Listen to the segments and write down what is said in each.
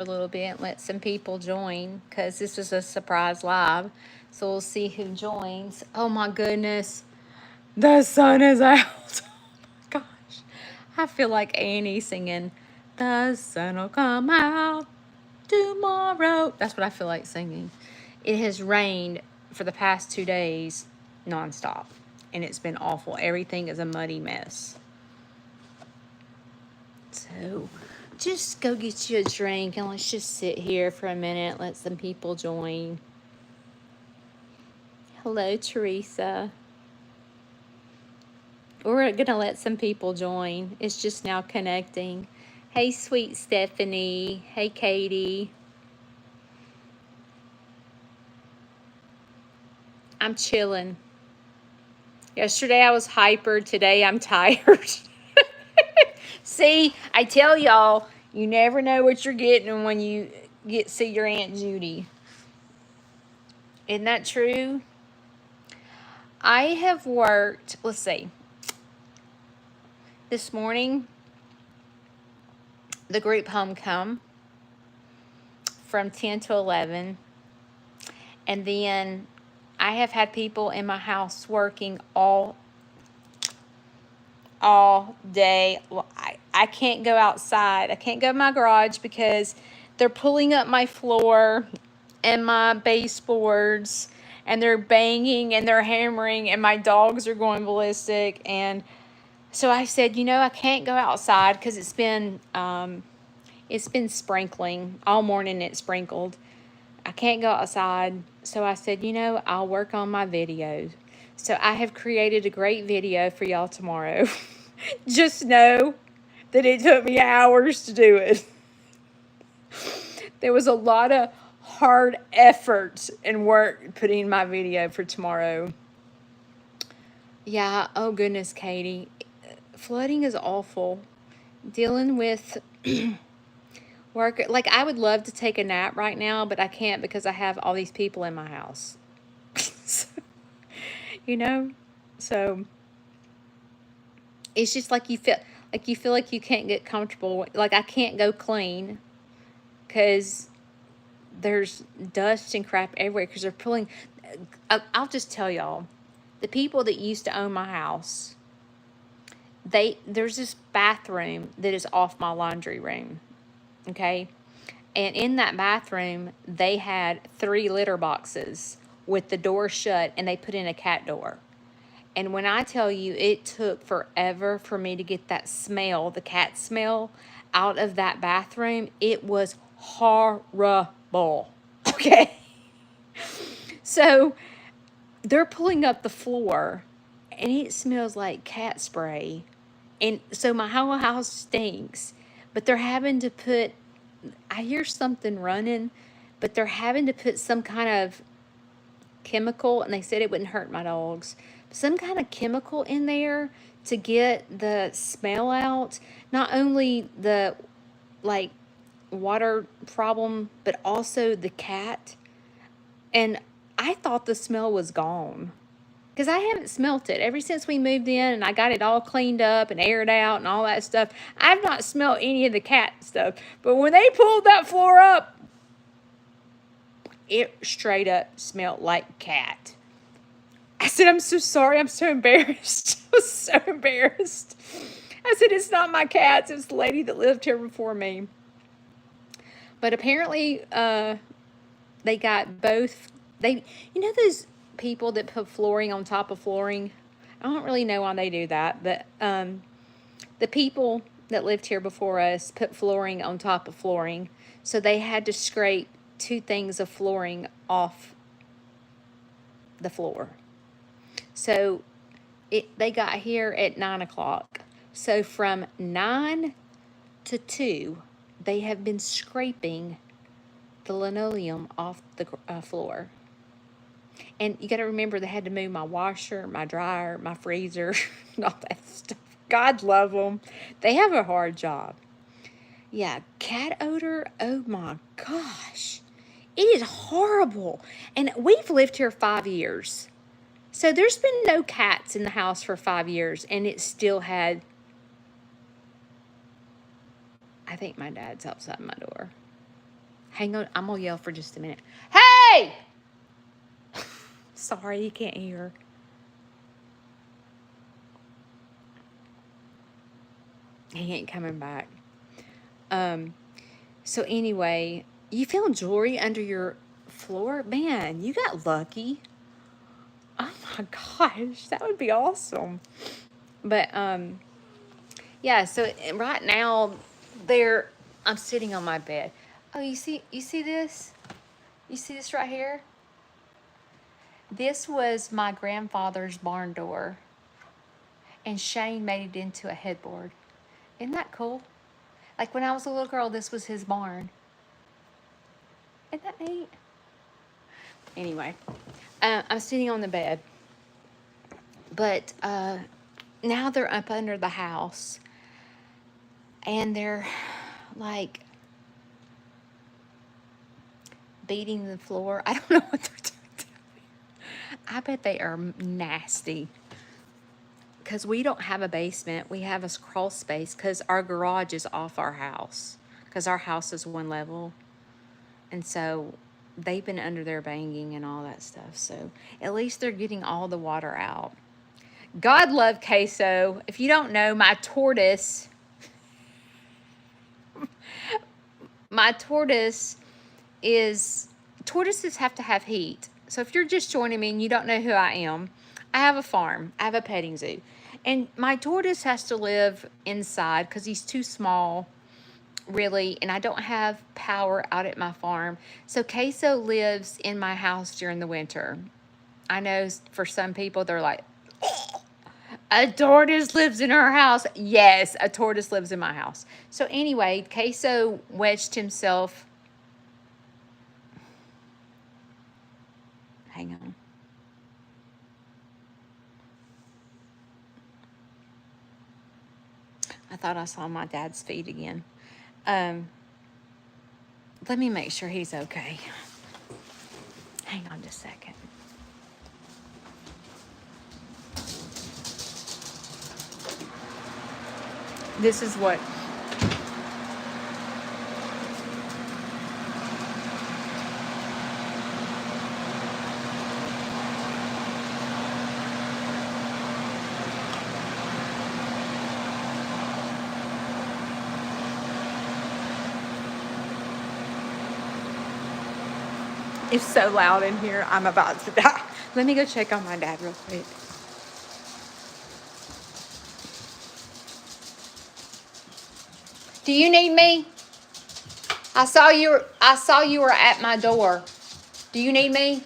a little bit and let some people join because this is a surprise live. So we'll see who joins. Oh my goodness. The sun is out. Oh my gosh. I feel like Annie singing, the sun will come out tomorrow. That's what I feel like singing. It has rained for the past 2 days nonstop, and it's been awful. Everything is a muddy mess. So just go get you a drink and let's just sit here for a minute, let some people join. Hello, Teresa. We're going to let some people join. It's just now connecting. Hey, sweet Stephanie. Hey, Katie. I'm chilling. Yesterday I was hyper. Today I'm tired. See, I tell y'all, you never know what you're getting when you see your Aunt Judy. Isn't that true? I have worked, let's see. This morning, the group home come from 10 to 11. And then I have had people in my house working all day. Well, I can't go outside. I can't go in my garage because they're pulling up my floor and my baseboards, and they're banging and they're hammering, and my dogs are going ballistic. And so I said, I can't go outside because it's been sprinkling all morning. It sprinkled. I can't go outside. So I said, I'll work on my videos. So I have created a great video for y'all tomorrow. Just know that it took me hours to do it. There was a lot of hard effort and work putting in my video for tomorrow. Yeah, oh goodness, Katie. Flooding is awful. Dealing with work, like I would love to take a nap right now, but I can't because I have all these people in my house. So, so it's just like you feel like you can't get comfortable. Like I can't go clean because there's dust and crap everywhere because they're pulling. I'll just tell y'all, the people that used to own my house, there's this bathroom that is off my laundry room, okay? And in that bathroom, they had 3 litter boxes with the door shut, and they put in a cat door. And when I tell you, it took forever for me to get that smell, the cat smell, out of that bathroom. It was horrible, okay? So they're pulling up the floor, and it smells like cat spray. And so my whole house stinks. But they're having to put, I hear something running, but they're having to put some kind of chemical, and they said it wouldn't hurt my dogs, some kind of chemical in there to get the smell out. Not only the, like, water problem, but also the cat. And I thought the smell was gone because I haven't smelt it ever since we moved in and I got it all cleaned up and aired out and all that stuff. I've not smelled any of the cat stuff. But when they pulled that floor up, it straight up smelled like cat. I said, I'm so sorry. I'm so embarrassed. I was so embarrassed. I said, it's not my cats. It's the lady that lived here before me. But apparently, they got both. Those people that put flooring on top of flooring? I don't really know why they do that. But the people that lived here before us put flooring on top of flooring. So they had to scrape 2 things of flooring off the floor. So they got here at 9 o'clock. So from 9 to 2, they have been scraping the linoleum off the floor. And you got to remember they had to move my washer, my dryer, my freezer, and all that stuff. God love them. They have a hard job. Yeah, cat odor, oh my gosh. It is horrible. And we've lived here 5 years. So there's been no cats in the house for 5 years, and it still had, I think my dad's outside my door. Hang on. I'm going to yell for just a minute. Hey! Sorry, you can't hear. He ain't coming back. So anyway, you found jewelry under your floor? Man, you got lucky. Oh my gosh, that would be awesome. But yeah, so right now I'm sitting on my bed. Oh, you see this? You see this right here? This was my grandfather's barn door. And Shane made it into a headboard. Isn't that cool? Like when I was a little girl, this was his barn. Isn't that neat? Anyway, I'm sitting on the bed. But now they're up under the house. And they're like beating the floor. I don't know what they're doing. I bet they are nasty. Because we don't have a basement. We have a crawl space because our garage is off our house. Because our house is one level. And so they've been under there banging and all that stuff. So at least they're getting all the water out. God love queso. If you don't know, my tortoises tortoises have to have heat. So if you're just joining me and you don't know who I am, I have a farm. I have a petting zoo. And my tortoise has to live inside because he's too small, really, and I don't have power out at my farm. So Queso lives in my house during the winter. I know for some people, they're like, a tortoise lives in our house. Yes, a tortoise lives in my house. So anyway, Queso wedged himself. Hang on. I thought I saw my dad's feet again. Let me make sure he's okay. Hang on just a second. This is what it's so loud in here. I'm about to die. Let me go check on my dad real quick. Do you need me? I saw you were at my door. Do you need me?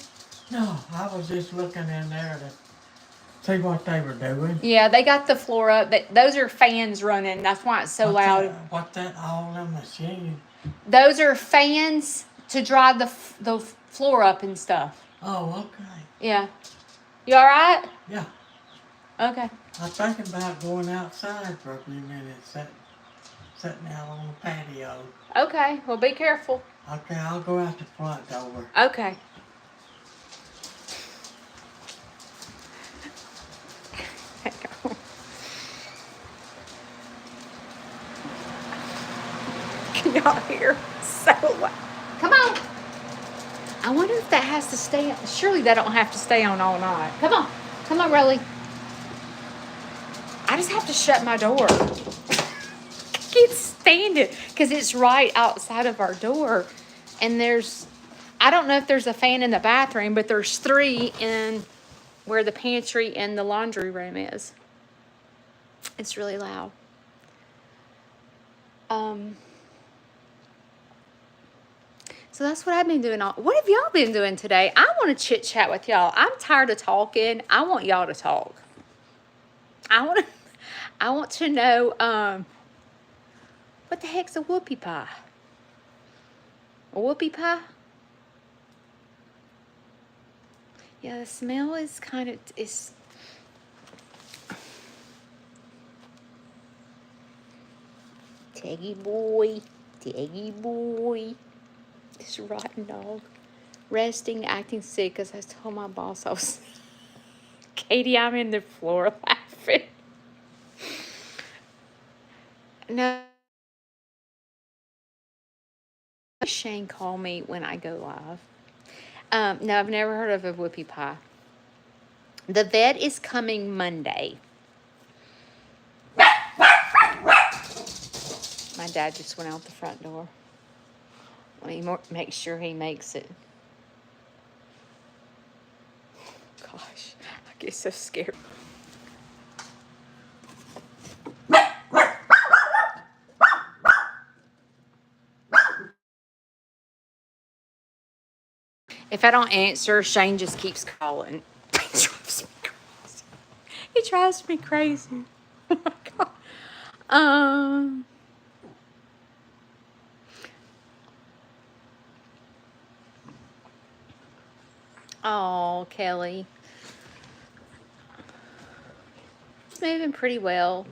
No, I was just looking in there to see what they were doing. Yeah, they got the floor up. Those are fans running. That's why it's so loud. What's that all in the machine? Those are fans to dry the floor up and stuff. Oh, okay. Yeah. You all right? Yeah. Okay. I'm thinking about going outside for a few minutes, sitting out on the patio. Okay. Well, be careful. Okay, I'll go out the front door. Okay. Can y'all hear? So loud. Come on. I wonder if that has to stay on. Surely that don't have to stay on all night. Come on. Come on, Rolly. I just have to shut my door. I can't stand it because it's right outside of our door. And I don't know if there's a fan in the bathroom, but there's 3 in where the pantry and the laundry room is. It's really loud. So that's what I've been doing. What have y'all been doing today? I want to chit chat with y'all. I'm tired of talking. I want y'all to talk. I want to know what the heck's a whoopie pie? A whoopie pie? Yeah, the smell is kind of Teggy boy. This rotten dog. Resting, acting sick, because I told my boss I was... Katie, I'm in the floor laughing. No, Shane call me when I go live. No, I've never heard of a whoopie pie. The vet is coming Monday. My dad just went out the front door. Let me make sure he makes it. Gosh, I get so scared. If I don't answer, Shane just keeps calling. He drives me crazy. Oh my God. Oh, Kelly. It's moving pretty well.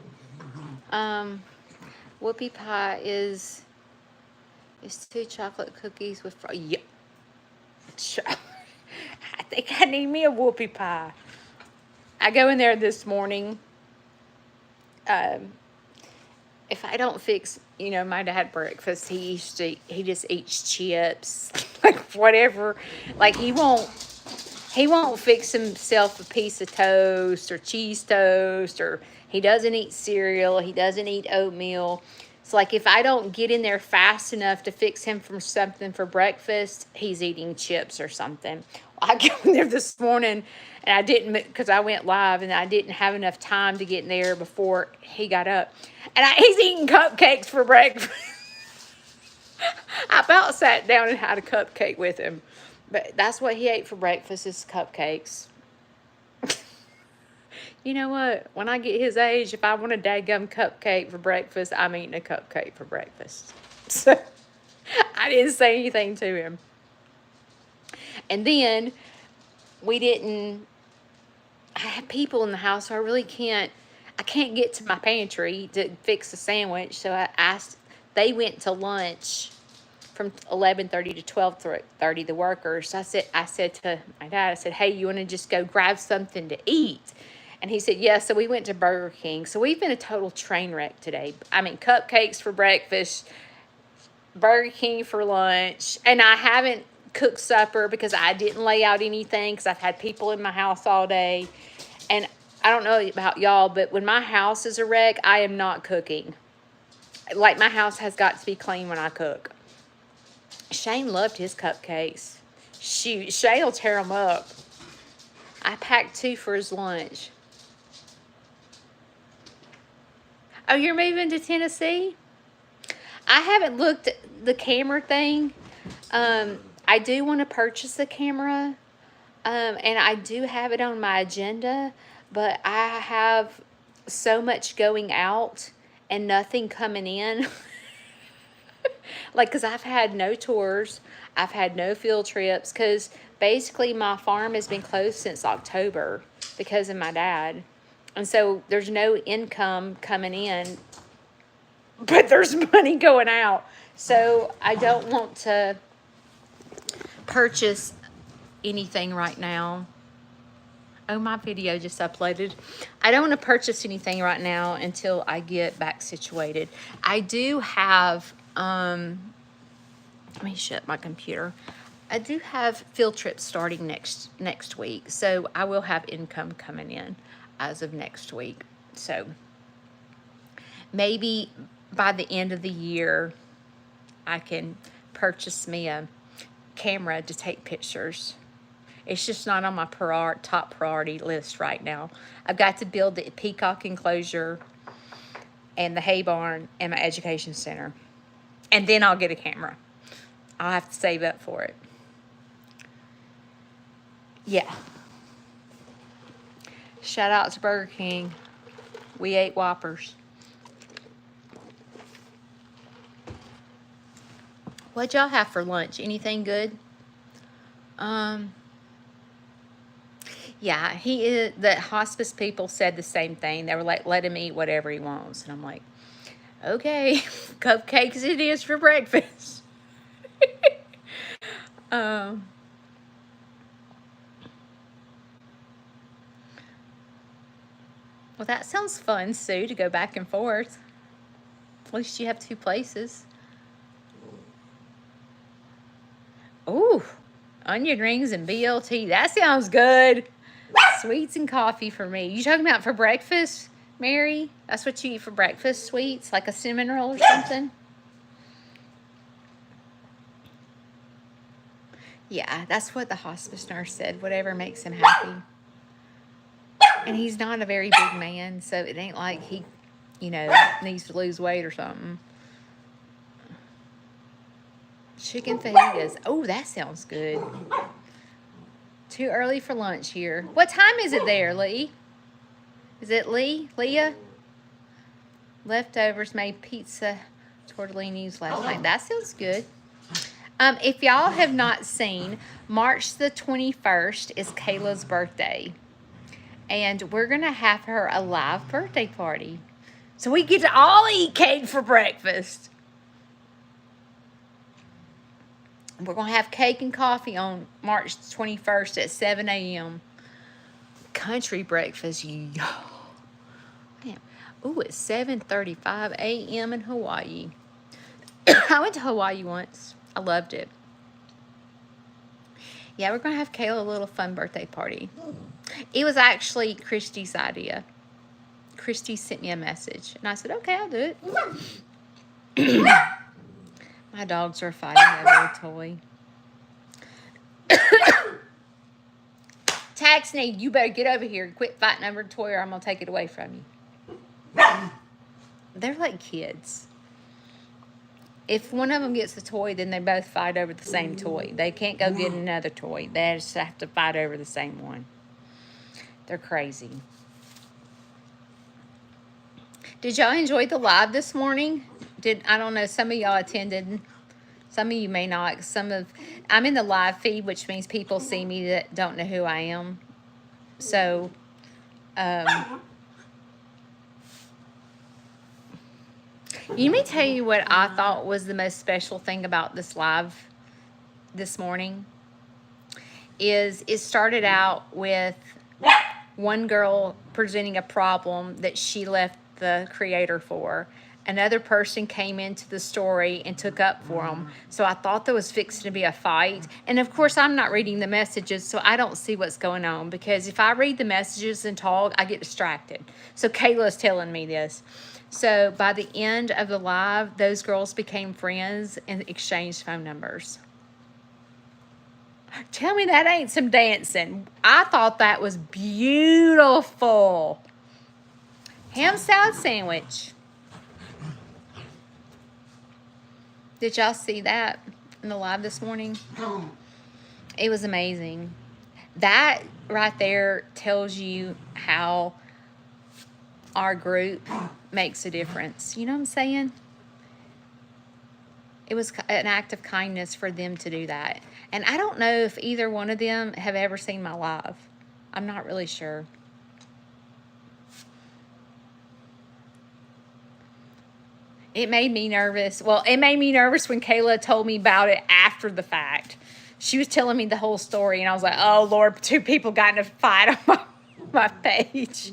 Whoopie pie is 2 chocolate cookies with yeah. I think I need me a whoopie pie. I go in there this morning. If I don't fix, my dad breakfast, he just eats chips, like whatever. Like he won't fix himself a piece of toast or cheese toast, or he doesn't eat cereal. He doesn't eat oatmeal. It's like if I don't get in there fast enough to fix him from something for breakfast, he's eating chips or something. I got in there this morning and I didn't, because I went live and I didn't have enough time to get in there before he got up. And he's eating cupcakes for breakfast. I about sat down and had a cupcake with him. But that's what he ate for breakfast, is cupcakes. You know what? When I get his age, if I want a dadgum cupcake for breakfast, I'm eating a cupcake for breakfast. So I didn't say anything to him. And then I have people in the house, so I can't get to my pantry to fix a sandwich. So I asked, they went to lunch from 11:30 to 12:30, the workers. I said to my dad, I said, hey, you want to just go grab something to eat? And he said, yeah. So we went to Burger King. So we've been a total train wreck today. I mean, cupcakes for breakfast, Burger King for lunch. And I haven't cooked supper because I didn't lay out anything because I've had people in my house all day. And I don't know about y'all, but when my house is a wreck, I am not cooking. Like, my house has got to be clean when I cook. Shane loved his cupcakes. Shoot, Shane will tear them up. I packed 2 for his lunch. Oh, you're moving to Tennessee? I haven't looked at the camera thing. I do want to purchase a camera. And I do have it on my agenda, but I have so much going out and nothing coming in. Like, because I've had no tours. I've had no field trips, because basically my farm has been closed since October because of my dad. And so there's no income coming in, but there's money going out. So I don't want to purchase anything right now. Oh, my video just uploaded. I don't want to purchase anything right now until I get back situated. I do have, let me shut my computer. I do have field trips starting next week. So I will have income coming in as of next week. So maybe by the end of the year, I can purchase me a camera to take pictures. It's just not on my top priority list right now. I've got to build the peacock enclosure and the hay barn and my education center. And then I'll get a camera. I'll have to save up for it. Yeah. Shout out to Burger King. We ate Whoppers. What'd y'all have for lunch? Anything good? Yeah, the hospice people said the same thing. They were like, let him eat whatever he wants. And I'm like, okay, cupcakes it is for breakfast. Well, that sounds fun, Sue, to go back and forth. At least you have 2 places. Onion rings and BLT. That sounds good. Sweets and coffee for me. You talking about for breakfast, Mary? That's what you eat for breakfast, sweets? Like a cinnamon roll or something? Yeah, that's what the hospice nurse said. Whatever makes him happy. And he's not a very big man, so it ain't like he, needs to lose weight or something. Chicken fajitas. Oh, that sounds good. Too early for lunch here. What time is it there, Lee? Is it Leah? Leftovers made pizza tortellinis last night. That sounds good. If y'all have not seen, March the 21st is Kayla's birthday. And we're going to have her a live birthday party. So we get to all eat cake for breakfast. We're going to have cake and coffee on March 21st at 7 a.m. Country breakfast. Ooh, it's 7:35 a.m. in Hawaii. I went to Hawaii once. I loved it. Yeah, we're going to have Kayla a little fun birthday party. It was actually Christy's idea. Christy sent me a message. And I said, okay, I'll do it. My dogs are fighting over a toy. Tag Snead, you better get over here and quit fighting over a toy or I'm going to take it away from you. They're like kids. If one of them gets a toy, then they both fight over the same toy. They can't go get another toy. They just have to fight over the same one. They're crazy. Did y'all enjoy the live this morning? I don't know, some of y'all attended. Some of you may not. I'm in the live feed, which means people see me that don't know who I am. So, let me tell you what I thought was the most special thing about this live this morning. Is it started out with one girl presenting a problem that she left the creator for. Another person came into the story and took up for them. So I thought there was fixing to be a fight. And of course, I'm not reading the messages, so I don't see what's going on. Because if I read the messages and talk, I get distracted. So Kayla's telling me this. So by the end of the live, those girls became friends and exchanged phone numbers. Tell me that ain't some dancing. I thought that was beautiful. Ham salad sandwich. Did y'all see that in the live this morning? It was amazing. That right there tells you how our group makes a difference. You know what I'm saying? It was an act of kindness for them to do that. And I don't know if either one of them have ever seen my live. I'm not really sure. It made me nervous. Well, it made me nervous when Kayla told me about it after the fact. She was telling me the whole story, and I was like, oh, Lord, 2 people got in a fight on my page.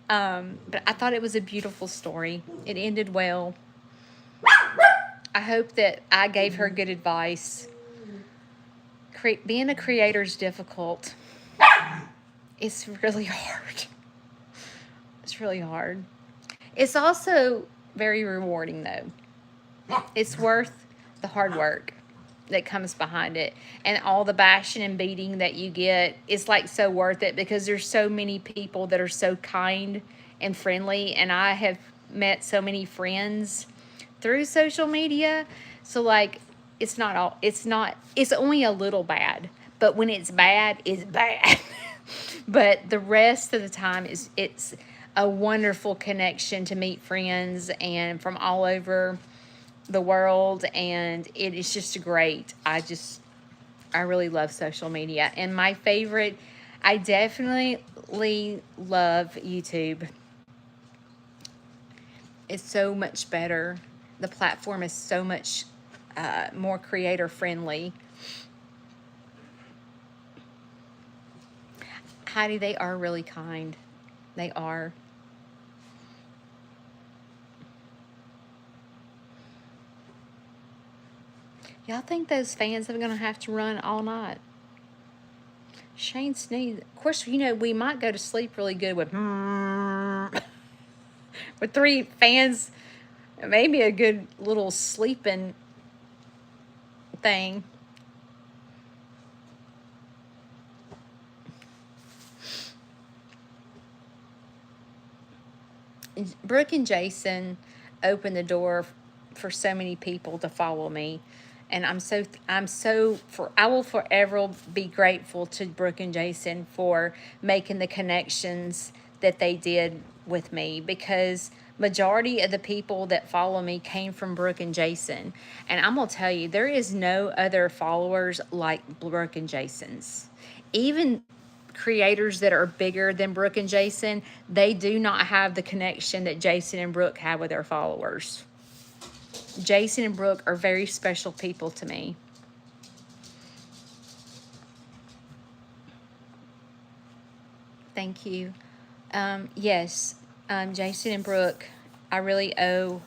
But I thought it was a beautiful story. It ended well. I hope that I gave her good advice. Being a creator is difficult. It's really hard. It's really hard. It's also very rewarding, though. It's worth the hard work that comes behind it. And all the bashing and beating that you get, it's like so worth it because there's so many people that are so kind and friendly. And I have met so many friends through social media. So like, it's only a little bad. But when it's bad, it's bad. But the rest of the time, it's a wonderful connection to meet friends and from all over the world. And it is just great. I really love social media. And my favorite, I definitely love YouTube. It's so much better. The platform is so much more creator friendly. Heidi, they are really kind. They are. Y'all think those fans are going to have to run all night? Shane Snead. Of course, you know, we might go to sleep really good with with 3 fans. Maybe a good little sleeping thing. Brooke and Jason opened the door for so many people to follow me. And I will forever be grateful to Brooke and Jason for making the connections that they did with me, because majority of the people that follow me came from Brooke and Jason. And I'm going to tell you, there is no other followers like Brooke and Jason's. Even creators that are bigger than Brooke and Jason, they do not have the connection that Jason and Brooke have with their followers. Jason and Brooke are very special people to me. Thank you. Yes, Jason and Brooke, I really owe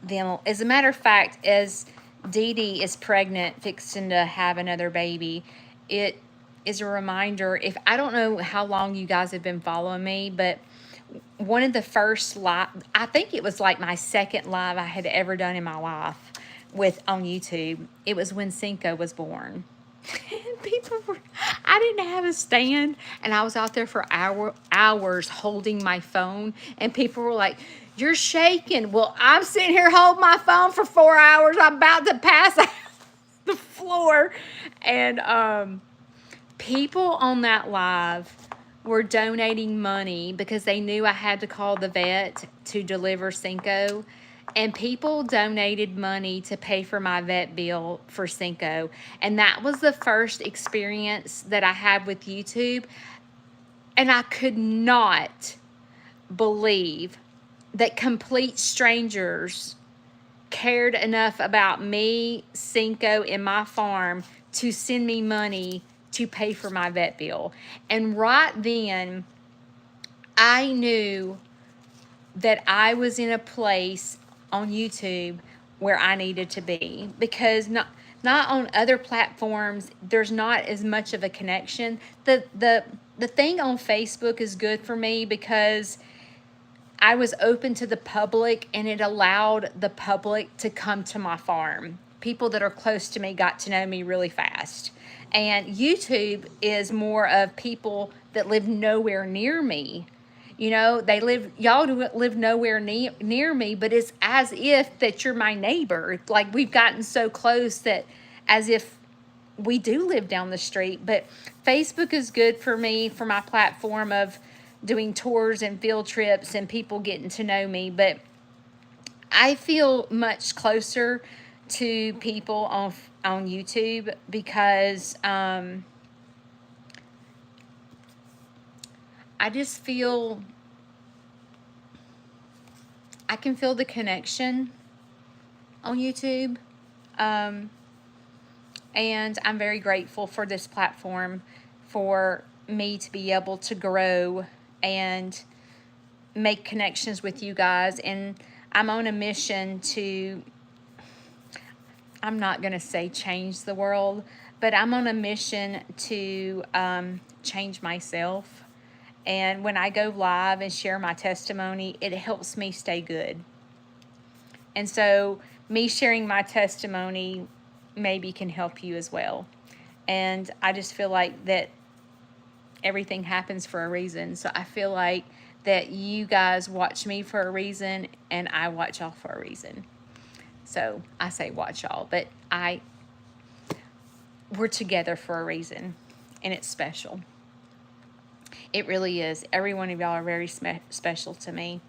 them. As a matter of fact, as Dee Dee is pregnant, fixing to have another baby, it is a reminder. If I don't know how long you guys have been following me, but one of the first live, I think it was like my second live I had ever done in my life with on YouTube. It was when Cinco was born. And people were, I didn't have a stand, and I was out there for hours holding my phone, and people were like, "You're shaking." Well, I'm sitting here holding my phone for 4 hours. I'm about to pass out the floor. And people on that live were donating money because they knew I had to call the vet to deliver Cinco. And people donated money to pay for my vet bill for Cinco. And that was the first experience that I had with YouTube. And I could not believe that complete strangers cared enough about me, Cinco, and my farm to send me money to pay for my vet bill. And right then, I knew that I was in a place on YouTube where I needed to be, because not on other platforms there's not as much of a connection. The thing on Facebook is good for me because I was open to the public, and it allowed the public to come to my farm. People that are close to me got to know me really fast. And YouTube is more of people that live nowhere near me. You know, y'all live nowhere near me, but it's as if that you're my neighbor. Like, we've gotten so close that as if we do live down the street. But Facebook is good for me, for my platform of doing tours and field trips and people getting to know me. But I feel much closer to people on YouTube because I just feel I can feel the connection on YouTube. And I'm very grateful for this platform, for me to be able to grow and make connections with you guys. And I'm on a mission to, I'm not going to say change the world, but I'm on a mission to change myself. And when I go live and share my testimony, it helps me stay good. And so me sharing my testimony maybe can help you as well. And I just feel like that everything happens for a reason. So I feel like that you guys watch me for a reason, and I watch y'all for a reason. So I say watch y'all, but we're together for a reason, and it's special. It really is. Every one of y'all are very special to me.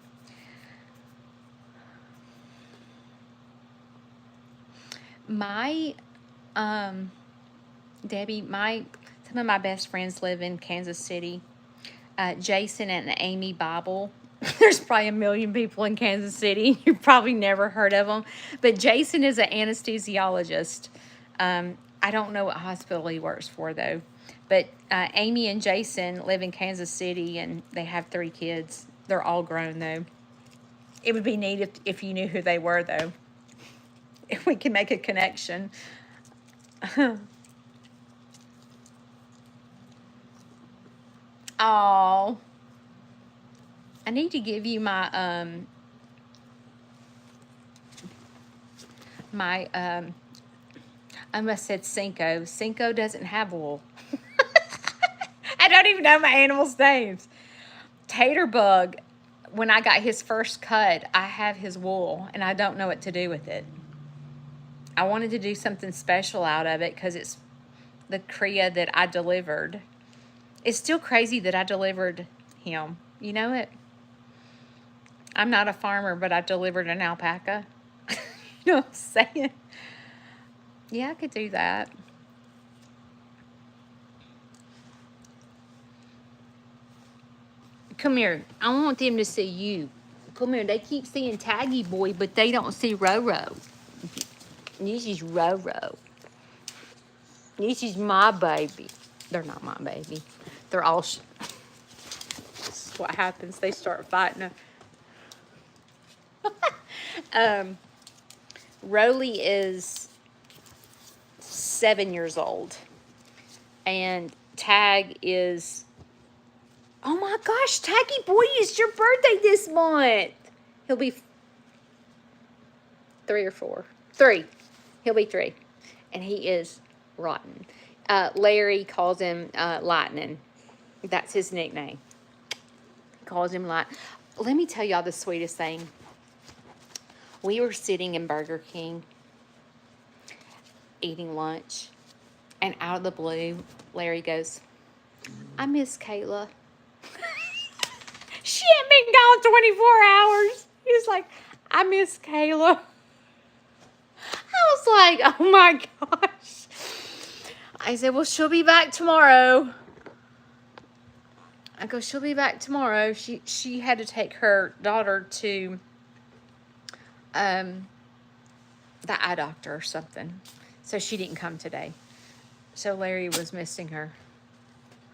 My, Debbie, some of my best friends live in Kansas City. Jason and Amy Bible. There's probably 1 million people in Kansas City. You've probably never heard of them. But Jason is an anesthesiologist. I don't know what hospital he works for, though. But Amy and Jason live in Kansas City, and they have 3 kids. They're all grown, though. It would be neat if you knew who they were, though. If we can make a connection. Oh, I need to give you my I must have said Cinco. Cinco doesn't have wool. I don't even know my animals' names. Taterbug, when I got his first cut, I have his wool, and I don't know what to do with it. I wanted to do something special out of it because it's the cria that I delivered. It's still crazy that I delivered him. You know it? I'm not a farmer, but I delivered an alpaca. You know what I'm saying? Yeah, I could do that. Come here. I want them to see you. Come here. They keep seeing Taggy Boy, but they don't see Roro. This is Roro. This is my baby. They're not my baby. They're all... This is what happens. They start fighting. Rolly is 7 years old. And Tag is... Oh my gosh, Taggy Boy, it's your birthday this month. He'll be 3 or 4. 3. He'll be 3. And he is rotten. Larry calls him Lightning. That's his nickname. He calls him Lightning. Let me tell y'all the sweetest thing. We were sitting in Burger King eating lunch. And out of the blue, Larry goes, I miss Kayla. She ain't been gone 24 hours. He's like, I miss Kayla. I was like, oh my gosh. I said, well, she'll be back tomorrow. I go, she'll be back tomorrow. She had to take her daughter to the eye doctor or something. So she didn't come today. So Larry was missing her.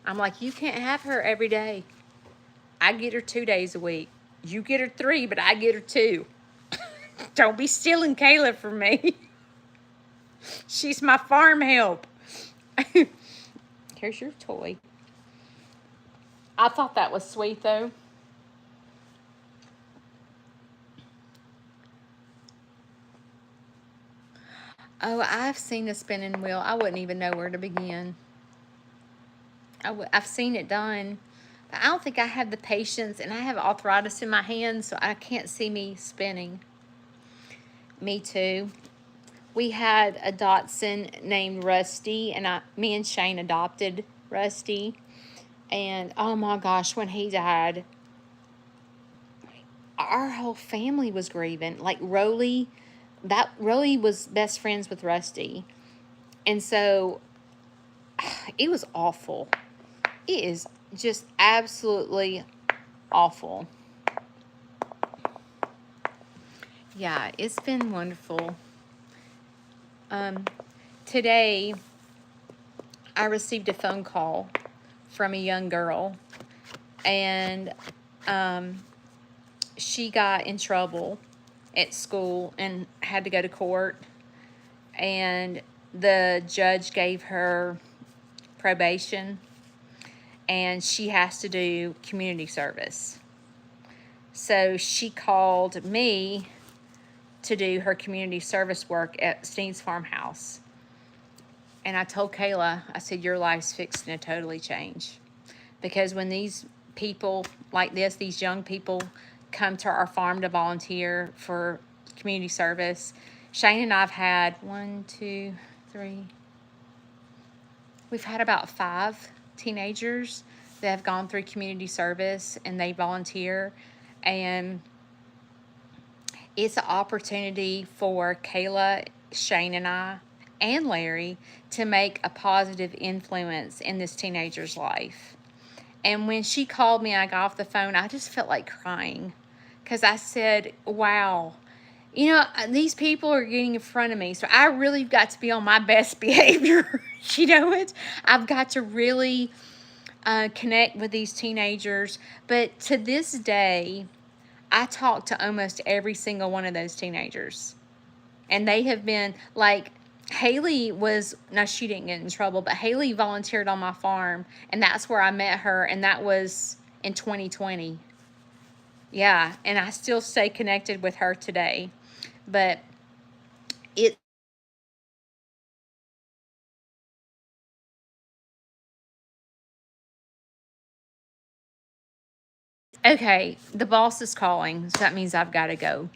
I'm like, you can't have her every day. I get her 2 days a week. You get her 3, but I get her 2. Don't be stealing Kayla from me. She's my farm help. Here's your toy. I thought that was sweet, though. Oh, I've seen a spinning wheel. I wouldn't even know where to begin. I've seen it done. But I don't think I have the patience, and I have arthritis in my hands, so I can't see me spinning. Me too. We had a Dachshund named Rusty, and me and Shane adopted Rusty. And oh my gosh, when he died, our whole family was grieving. Like Rolly was best friends with Rusty. And so it was awful. It is just absolutely awful. Yeah, it's been wonderful. Today, I received a phone call from a young girl, and she got in trouble at school and had to go to court, and the judge gave her probation, and she has to do community service. So she called me to do her community service work at Snead's Farmhouse. And I told Kayla, I said, your life's fixing to totally change. Because when these people like this, these young people come to our farm to volunteer for community service, Shane and I have had 1, 2, 3. We've had about 5 teenagers that have gone through community service and they volunteer. And it's an opportunity for Kayla, Shane, and I, and Larry to make a positive influence in this teenager's life. And when she called me and I got off the phone, I just felt like crying. Because I said, wow, you know, these people are getting in front of me. So I really got to be on my best behavior. You know it? I've got to really connect with these teenagers. But to this day, I talk to almost every single one of those teenagers. And they have been like, Haley was, no, she didn't get in trouble, but Haley volunteered on my farm, and that's where I met her, and that was in 2020. Yeah, and I still stay connected with her today. But it okay, the boss is calling, so that means I've got to go.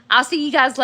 I'll see you guys later.